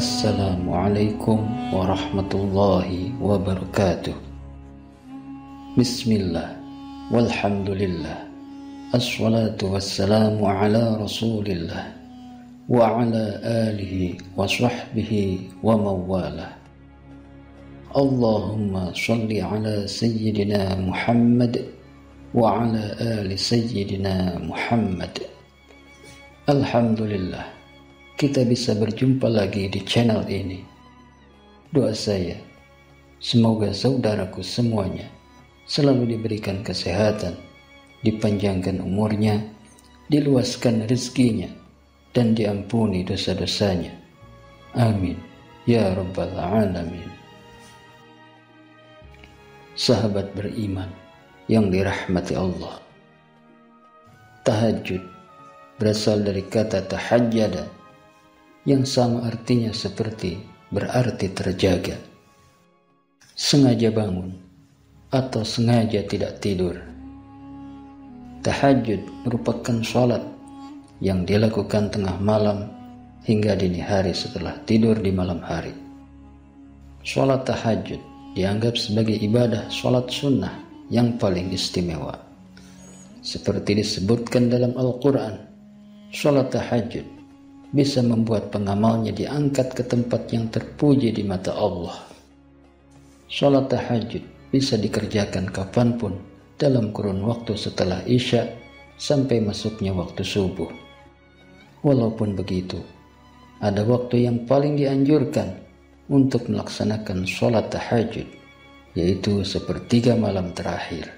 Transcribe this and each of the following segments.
Assalamualaikum warahmatullahi wabarakatuh. Bismillah, walhamdulillah, assalatu wassalamu ala rasulillah wa ala alihi wa sahbihi wa mawalah. Allahumma salli ala sayyidina Muhammad wa ala ali sayyidina Muhammad. Alhamdulillah, kita bisa berjumpa lagi di channel ini. Doa saya, semoga saudaraku semuanya selalu diberikan kesehatan, dipanjangkan umurnya, diluaskan rezekinya, dan diampuni dosa-dosanya. Amin ya rabbal alamin. Sahabat beriman yang dirahmati Allah, tahajud berasal dari kata tahajjada, yang sama artinya seperti berarti terjaga, sengaja bangun atau sengaja tidak tidur. Tahajud merupakan sholat yang dilakukan tengah malam hingga dini hari setelah tidur di malam hari. Sholat tahajud dianggap sebagai ibadah sholat sunnah yang paling istimewa. Seperti disebutkan dalam Al-Quran, sholat tahajud bisa membuat pengamalnya diangkat ke tempat yang terpuji di mata Allah. Sholat tahajud bisa dikerjakan kapanpun dalam kurun waktu setelah Isya sampai masuknya waktu subuh. Walaupun begitu, ada waktu yang paling dianjurkan untuk melaksanakan sholat tahajud, yaitu sepertiga malam terakhir.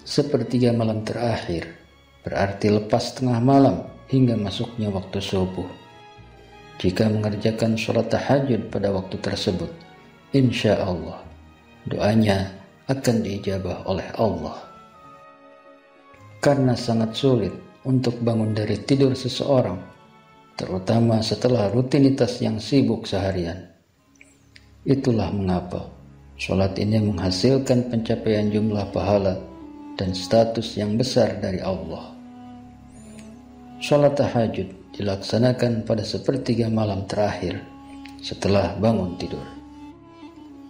Sepertiga malam terakhir berarti lepas tengah malam hingga masuknya waktu subuh. Jika mengerjakan sholat tahajud pada waktu tersebut, insya Allah doanya akan diijabah oleh Allah. Karena sangat sulit untuk bangun dari tidur seseorang, terutama setelah rutinitas yang sibuk seharian. Itulah mengapa sholat ini menghasilkan pencapaian jumlah pahala dan status yang besar dari Allah. Sholat tahajud dilaksanakan pada sepertiga malam terakhir setelah bangun tidur.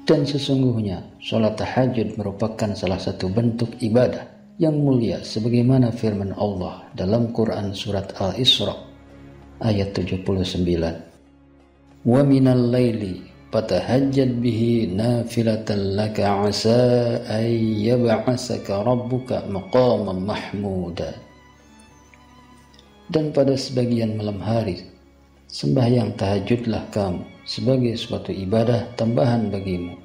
Dan sesungguhnya sholat tahajud merupakan salah satu bentuk ibadah yang mulia sebagaimana firman Allah dalam Quran surat Al-Isra ayat 79. Wa minal laili fatahajjad bihi nafilatan laka asa ay yab'asaka rabbuka maqaman mahmuda. Dan pada sebagian malam hari, sembahyang tahajudlah kamu sebagai suatu ibadah tambahan bagimu.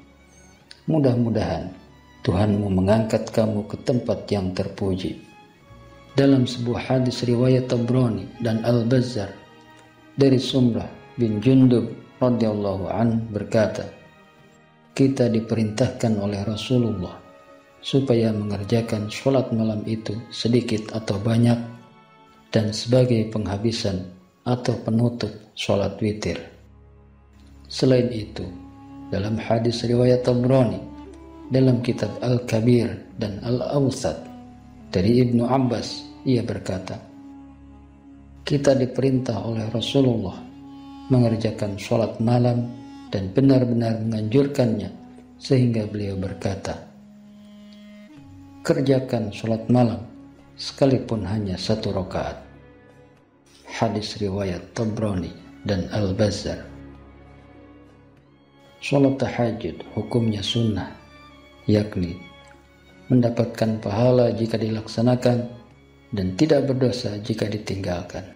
Mudah-mudahan Tuhanmu mengangkat kamu ke tempat yang terpuji. Dalam sebuah hadis riwayat Tabrani dan Al-Bazzar dari Sumrah bin Jundub radhiyallahu an berkata, kita diperintahkan oleh Rasulullah supaya mengerjakan sholat malam itu sedikit atau banyak dan sebagai penghabisan atau penutup sholat witir. Selain itu, dalam hadis riwayat Tabrani dalam kitab Al-Kabir dan Al-Awsat dari Ibnu Abbas, ia berkata, kita diperintah oleh Rasulullah mengerjakan sholat malam dan benar-benar menganjurkannya, sehingga beliau berkata, kerjakan sholat malam sekalipun hanya 1 rakaat. Hadis riwayat Tabrani dan Al-Bazzar. Sholat tahajud hukumnya sunnah, yakni mendapatkan pahala jika dilaksanakan dan tidak berdosa jika ditinggalkan.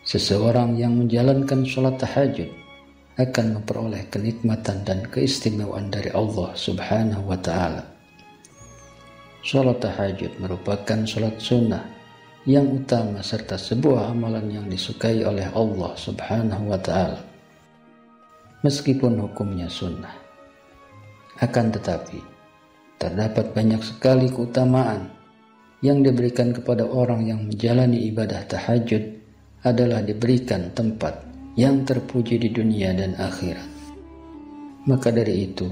Seseorang yang menjalankan sholat tahajud akan memperoleh kenikmatan dan keistimewaan dari Allah Subhanahu wa Ta'ala. Sholat tahajud merupakan sholat sunnah yang utama serta sebuah amalan yang disukai oleh Allah Subhanahu wa Ta'ala. Meskipun hukumnya sunnah, akan tetapi terdapat banyak sekali keutamaan yang diberikan kepada orang yang menjalani ibadah tahajud adalah diberikan tempat yang terpuji di dunia dan akhirat. Maka dari itu,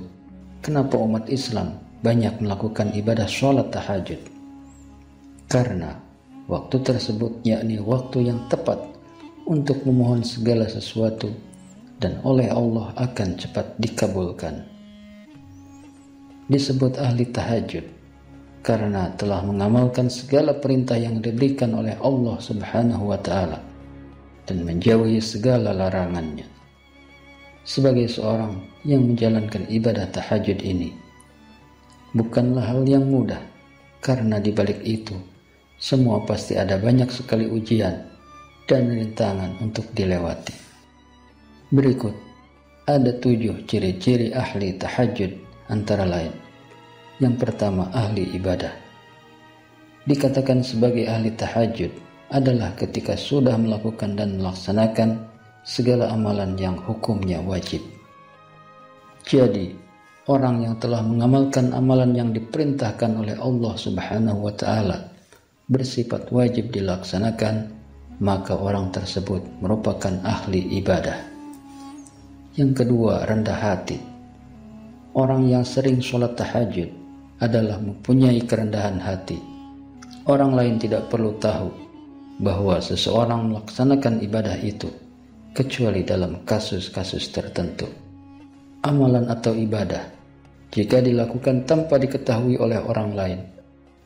kenapa umat Islam banyak melakukan ibadah sholat tahajud? Karena waktu tersebut yakni waktu yang tepat untuk memohon segala sesuatu dan oleh Allah akan cepat dikabulkan. Disebut ahli tahajud karena telah mengamalkan segala perintah yang diberikan oleh Allah Subhanahu wa Ta'ala dan menjauhi segala larangannya. Sebagai seorang yang menjalankan ibadah tahajud ini bukanlah hal yang mudah, karena di balik itu semua pasti ada banyak sekali ujian dan rintangan untuk dilewati. Berikut ada 7 ciri-ciri ahli tahajud, antara lain. Yang pertama, ahli ibadah. Dikatakan sebagai ahli tahajud adalah ketika sudah melakukan dan melaksanakan segala amalan yang hukumnya wajib. Jadi, orang yang telah mengamalkan amalan yang diperintahkan oleh Allah Subhanahu wa Ta'ala bersifat wajib dilaksanakan, maka orang tersebut merupakan ahli ibadah. Yang kedua, rendah hati. Orang yang sering sholat tahajud adalah mempunyai kerendahan hati. Orang lain tidak perlu tahu bahwa seseorang melaksanakan ibadah itu kecuali dalam kasus-kasus tertentu. Amalan atau ibadah, jika dilakukan tanpa diketahui oleh orang lain,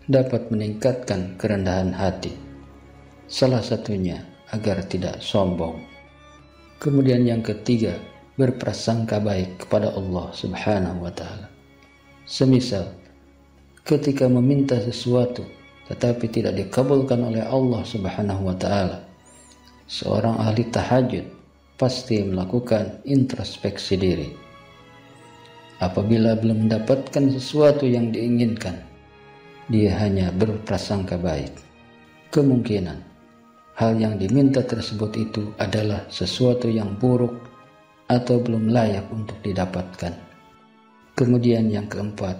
dapat meningkatkan kerendahan hati. Salah satunya agar tidak sombong. Kemudian yang ketiga, berprasangka baik kepada Allah Subhanahu wa Ta'ala. Semisal ketika meminta sesuatu tetapi tidak dikabulkan oleh Allah Subhanahu wa Ta'ala, seorang ahli tahajud pasti melakukan introspeksi diri. Apabila belum mendapatkan sesuatu yang diinginkan, dia hanya berprasangka baik. Kemungkinan hal yang diminta tersebut itu adalah sesuatu yang buruk atau belum layak untuk didapatkan. Kemudian yang keempat,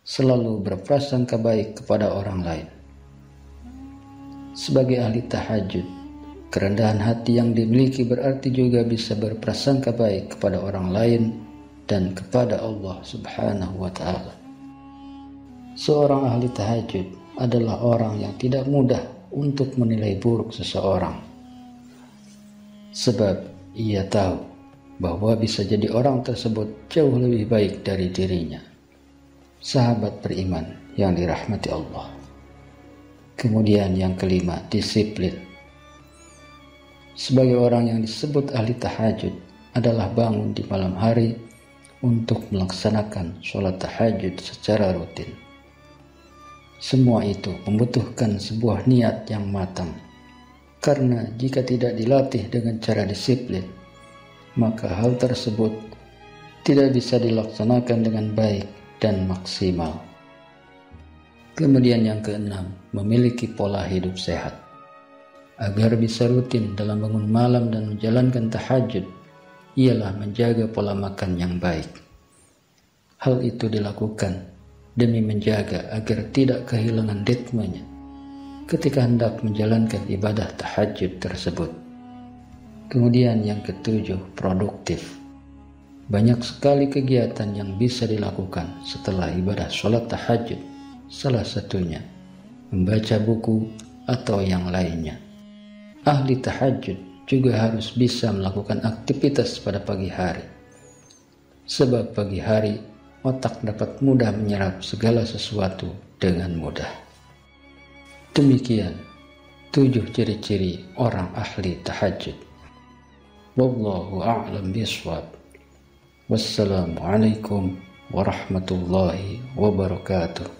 selalu berprasangka baik kepada orang lain. Sebagai ahli tahajud, kerendahan hati yang dimiliki berarti juga bisa berprasangka baik kepada orang lain dan kepada Allah Subhanahu wa Ta'ala. Seorang ahli tahajud adalah orang yang tidak mudah untuk menilai buruk seseorang, sebab ia tahu bahwa bisa jadi orang tersebut jauh lebih baik dari dirinya. Sahabat beriman yang dirahmati Allah. Kemudian yang kelima, disiplin. Sebagai orang yang disebut ahli tahajud adalah bangun di malam hari untuk melaksanakan sholat tahajud secara rutin. Semua itu membutuhkan sebuah niat yang matang, karena jika tidak dilatih dengan cara disiplin, maka hal tersebut tidak bisa dilaksanakan dengan baik dan maksimal. Kemudian yang keenam, memiliki pola hidup sehat. Agar bisa rutin dalam bangun malam dan menjalankan tahajud, ialah menjaga pola makan yang baik. Hal itu dilakukan demi menjaga agar tidak kehilangan ritmenya ketika hendak menjalankan ibadah tahajud tersebut. Kemudian yang ketujuh, produktif. Banyak sekali kegiatan yang bisa dilakukan setelah ibadah sholat tahajud, salah satunya membaca buku atau yang lainnya. Ahli tahajud juga harus bisa melakukan aktivitas pada pagi hari, sebab pagi hari otak dapat mudah menyerap segala sesuatu dengan mudah. Demikian 7 ciri-ciri orang ahli tahajud. Wallahu a'lam bishawab. Wassalamualaikum warahmatullahi wabarakatuh.